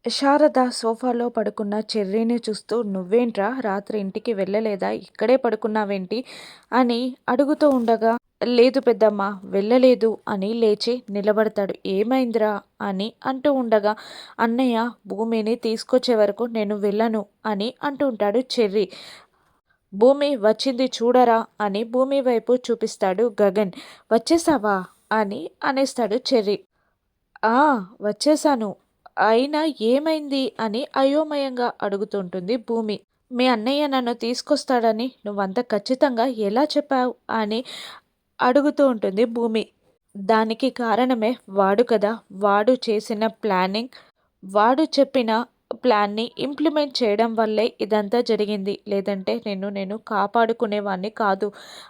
శారద సోఫాలో పడుకున్న చెర్రీని చూస్తూ "నువ్వేంట్రా రాత్రి ఇంటికి వెళ్ళలేదా? ఇక్కడే పడుకున్నావేంటి?" అని అడుగుతూ ఉండగా, "లేదు పెద్దమ్మ వెళ్ళలేదు" అని లేచి నిలబడతాడు. "ఏమైందిరా?" అని అంటూ ఉండగా, "అన్నయ్య భూమిని తీసుకొచ్చే వరకు నేను వెళ్ళను" అని అంటూ ఉంటాడు చెర్రీ. "భూమి వచ్చింది చూడరా" అని భూమి వైపు చూపిస్తాడు గగన్. "వచ్చేసావా?" అని అనేస్తాడు చెర్రీ. "ఆ! వచ్చేశాను. అయినా ఏమైంది?" అని అయోమయంగా అడుగుతుంటుంది భూమి. "మీ అన్నయ్య నన్ను తీసుకొస్తాడని నువ్వంత ఖచ్చితంగా ఎలా చెప్పావు?" అని అడుగుతూ ఉంటుంది భూమి. "దానికి కారణమే వాడు కదా! వాడు చేసిన ప్లానింగ్, వాడు చెప్పిన ప్లాన్‌ని ఇంప్లిమెంట్ చేయడం వల్లే ఇదంతా జరిగింది. లేదంటే నేను కాపాడుకునేవాడిని కాదు"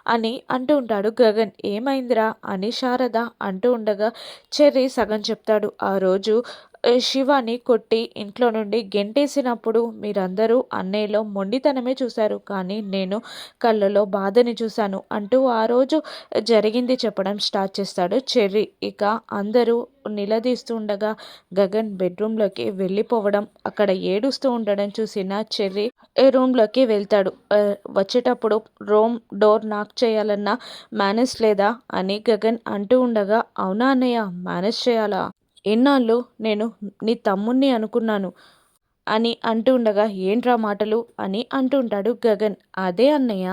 అని అంటూ ఉంటాడు గగన్. "ఏమైందిరా?" అని శారద అంటూ ఉండగా చెర్రీ సగం చెప్తాడు. "ఆ రోజు శివాని కొట్టి ఇంట్లో నుండి గెంటేసినప్పుడు మీరందరూ అన్నయ్యలో మొండితనమే చూశారు. కానీ నేను కళ్ళలో బాధని చూశాను" అంటూ ఆ రోజు జరిగింది చెప్పడం స్టార్ట్ చేస్తాడు చెర్రీ. ఇక అందరూ నిలదీస్తూ ఉండగా గగన్ బెడ్రూమ్‌లోకి వెళ్ళిపోవడం, అక్కడ ఏడుస్తూ ఉండడం చూసిన చెర్రీ రూమ్‌లోకి వెళ్తాడు. వచ్చేటప్పుడు రూమ్ డోర్ నాక్ చేయాలన్న మేనర్స్ లేదా అని గగన్ అంటూ ఉండగా, "అవునా అన్నయ్య మేనేజ్ చేయాలా? ఇన్నాళ్ళు నేను నీ తమ్ముడిని అనుకున్నాను" అని అంటూ ఉండగా, "ఏంట్రా మాటలు?" అని అంటూ ఉంటాడు గగన్. "అదే అన్నయ్య,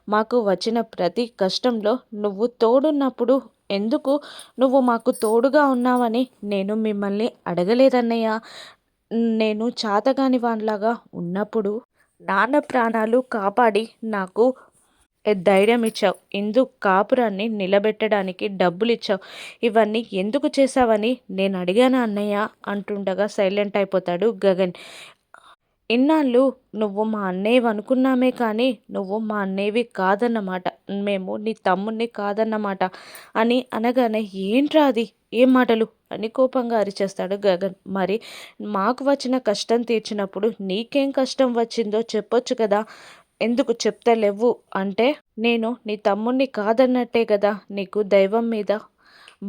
మాకు వచ్చిన ప్రతి కష్టంలో నువ్వు తోడున్నప్పుడు ఎందుకు నువ్వు మాకు తోడుగా ఉన్నావని నేను మిమ్మల్ని అడగలేదన్నయ్య. నేను చాతగాని వానిలాగా ఉన్నప్పుడు నాన్న ప్రాణాలు కాపాడి నాకు ధైర్యం ఇచ్చావు. కాపురాన్ని నిలబెట్టడానికి డబ్బులిచ్చావు. ఇవన్నీ ఎందుకు చేశావని నేను అడిగానా అన్నయ్య" అంటుండగా సైలెంట్ అయిపోతాడు గగన్. "ఇన్నాళ్ళు నువ్వు మా అన్నయ్యవనుకున్నామే కానీ, నువ్వు మా అన్నయ్యవి కాదన్నమాట. మేము నీ తమ్ముడిని కాదన్నమాట" అని అనగానే, "ఏంట్రా అది? ఏం మాటలు?" అని కోపంగా అరిచేస్తాడు గగన్. "మరి మాకు వచ్చిన కష్టం తీర్చినప్పుడు నీకేం కష్టం వచ్చిందో చెప్పొచ్చు కదా! ఎందుకు చెప్తలెవ్వు? అంటే నేను నీ తమ్ముడిని కాదన్నట్టే కదా! నీకు దైవం మీద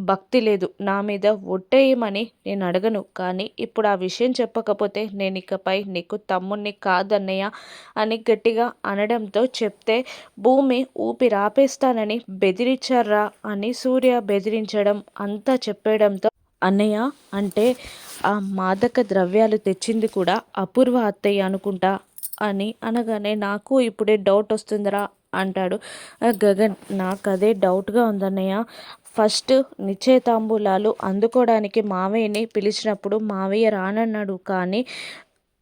భక్తి లేదు. నా మీద ఒట్టేయమని నేను అడగను. కానీ ఇప్పుడు ఆ విషయం చెప్పకపోతే నేనికపై నీకు తమ్ముడిని కాదన్నయ్య" అని గట్టిగా అనడంతో చెప్తే భూమి ఊపిరాపేస్తానని బెదిరించార్రా అని సూర్య బెదిరించడం అంతా చెప్పేయడంతో, "అన్నయ్య అంటే ఆ మాదక ద్రవ్యాలు తెచ్చింది కూడా అపూర్వ అత్తయ్య అనుకుంటా" అని అనగానే, "నాకు ఇప్పుడే డౌట్ వస్తుందిరా" అంటాడు గగన్. "నాకదే డౌట్‌గా ఉందన్నయ్య. ఫస్ట్ నిశ్చయితాంబూలాలు అందుకోడానికి మావయ్యని పిలిచినప్పుడు మావయ్య రానన్నాడు. కానీ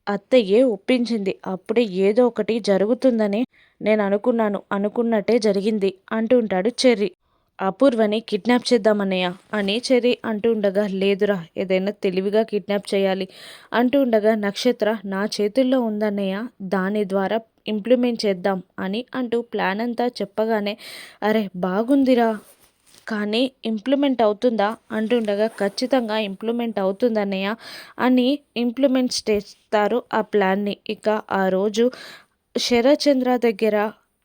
అత్తయ్యే ఒప్పించింది. అప్పుడే ఏదో ఒకటి జరుగుతుందని నేను అనుకున్నాను. అనుకున్నట్టే జరిగింది" అంటూ ఉంటాడు చెర్రీ. "అపూర్వని కిడ్నాప్ చేద్దామన్నయ్య" అని చెర్రీ అంటూ ఉండగా, "లేదురా ఏదైనా తెలివిగా కిడ్నాప్ చేయాలి" అంటూ ఉండగా, "నక్షత్ర నా చేతుల్లో ఉందన్నయ్య, దాని ద్వారా ఇంప్లిమెంట్ చేద్దాం" అని అంటూ ప్లాన్ అంతా చెప్పగానే, "అరే బాగుందిరా! కానీ ఇంప్లిమెంట్ అవుతుందా?" అంటుండగా, "ఖచ్చితంగా ఇంప్లిమెంట్ అవుతుందన్నయ్య" అని ఇంప్లిమెంట్ చేస్తారు ఆ ప్లాన్‌ని. ఇక ఆ రోజు శరచంద్ర దగ్గర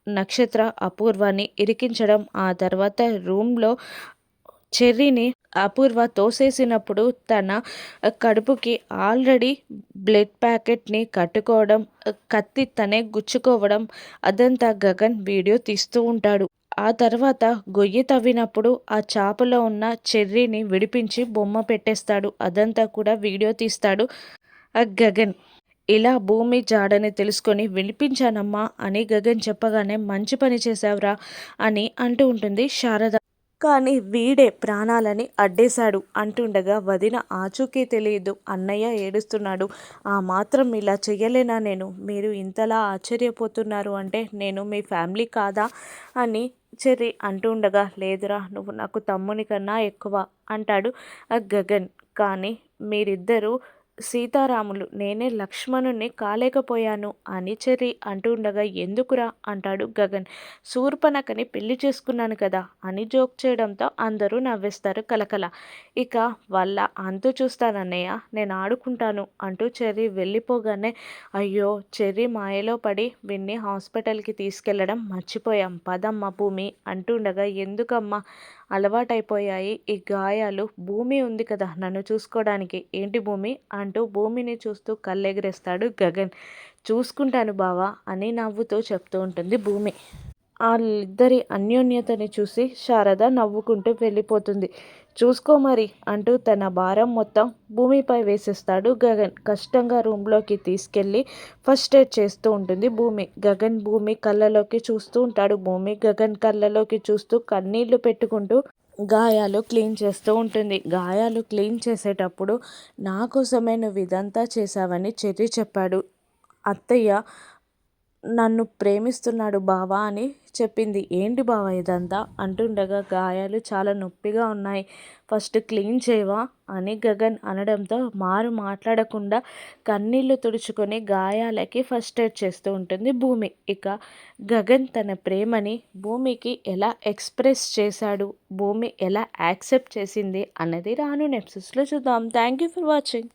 నక్షత్ర అపూర్వని ఇరికించడం, ఆ తర్వాత రూమ్‌లో చెర్రీని అపూర్వ తోసేసినప్పుడు తన కడుపుకి ఆల్రెడీ బ్లడ్ ప్యాకెట్‌ని కట్టుకోవడం, కత్తి తనే గుచ్చుకోవడం, అదంతా గగన్ వీడియో తీస్తూ ఉంటాడు. ఆ తర్వాత గొయ్యి తవ్వినప్పుడు ఆ చాపలో ఉన్న చెర్రీని విడిపించి బొమ్మ పెట్టేస్తాడు. అదంతా కూడా వీడియో తీస్తాడు గగన్. ఇలా భూమి జాడని తెలుసుకొని "వినిపించానమ్మా" అని గగన్ చెప్పగానే, "మంచి పని చేశావురా" అని అంటూ ఉంటుంది శారద. "కానీ వీడే ప్రాణాలని అడ్డేశాడు" అంటుండగా, "వదిన ఆచూకీ తెలియదు, అన్నయ్య ఏడుస్తున్నాడు. ఆ మాత్రం ఇలా చెయ్యలేనా నేను? మీరు ఇంతలా ఆశ్చర్యపోతున్నారు అంటే నేను మీ ఫ్యామిలీ కాదా?" అని చెర్రీ అంటూ ఉండగా, "లేదురా నువ్వు నాకు తమ్ముని కన్నా ఎక్కువ" అంటాడు గగన్. "కానీ మీరిద్దరూ సీతారాములు, నేనే లక్ష్మణుణ్ణి కాలేకపోయాను" అని చెర్రీ అంటూ ఉండగా, "ఎందుకురా?" అంటాడు గగన్. "శూర్పణఖని పెళ్లి చేసుకున్నాను కదా" అని జోక్ చేయడంతో అందరూ నవ్వేస్తారు కలకల. ఇక వాళ్ళ అంతు చూస్తానన్నయ్య, నేను ఆడుకుంటాను అంటూ చెర్రీ వెళ్ళిపోగానే, "అయ్యో చెర్రీ మాయలో పడి వీణ్ణి హాస్పిటల్‌కి తీసుకెళ్లడం మర్చిపోయాం, పదమ్మ భూమి" అంటుండగా, "ఎందుకమ్మా" అలవాటైపోయాయి ఈ గాయాలు. భూమి ఉంది కదా నన్ను చూసుకోవడానికి. ఏంటి భూమి అంటూ భూమిని చూస్తూ కళ్ళెగరేస్తాడు గగన్. చూసుకుంటాను బావా అని నవ్వుతూ చెప్తూ ఉంటుంది భూమి. ఆళ్ళిద్దరి అన్యోన్యతని చూసి శారద నవ్వుకుంటూ వెళ్ళిపోతుంది. చూసుకో మరి అంటూ తన భారం మొత్తం భూమిపై వేసేస్తాడు గగన్. కష్టంగా రూమ్లోకి తీసుకెళ్ళి ఫస్ట్ ఎయిడ్ చేస్తూ ఉంటుంది భూమి. గగన్ భూమి కళ్ళలోకి చూస్తూ ఉంటాడు. భూమి గగన్ కళ్ళలోకి చూస్తూ కన్నీళ్లు పెట్టుకుంటూ గాయాలు క్లీన్ చేస్తూ ఉంటుంది. గాయాలు క్లీన్ చేసేటప్పుడు నా కోసమే నువ్వు ఇదంతా చేశావని చెర్రి చెప్పాడు. అత్తయ్య నన్ను ప్రేమిస్తున్నాడు బావా అని చెప్పింది. ఏంటి బావా ఇదంతా అంటుండగా గాయాలు చాలా నొప్పిగా ఉన్నాయి, ఫస్ట్ క్లీన్ చేయవా అని గగన్ అనడంతో మారు మాట్లాడకుండా కన్నీళ్లు తుడుచుకొని గాయాలకి ఫస్ట్ ఎయిడ్ చేస్తూ ఉంటుంది భూమి. ఇక గగన్ తన ప్రేమని భూమికి ఎలా ఎక్స్ప్రెస్ చేశాడు, భూమి ఎలా యాక్సెప్ట్ చేసింది అన్నది రాను ఎపిసోడ్స్లో చూద్దాం. Thank you for watching.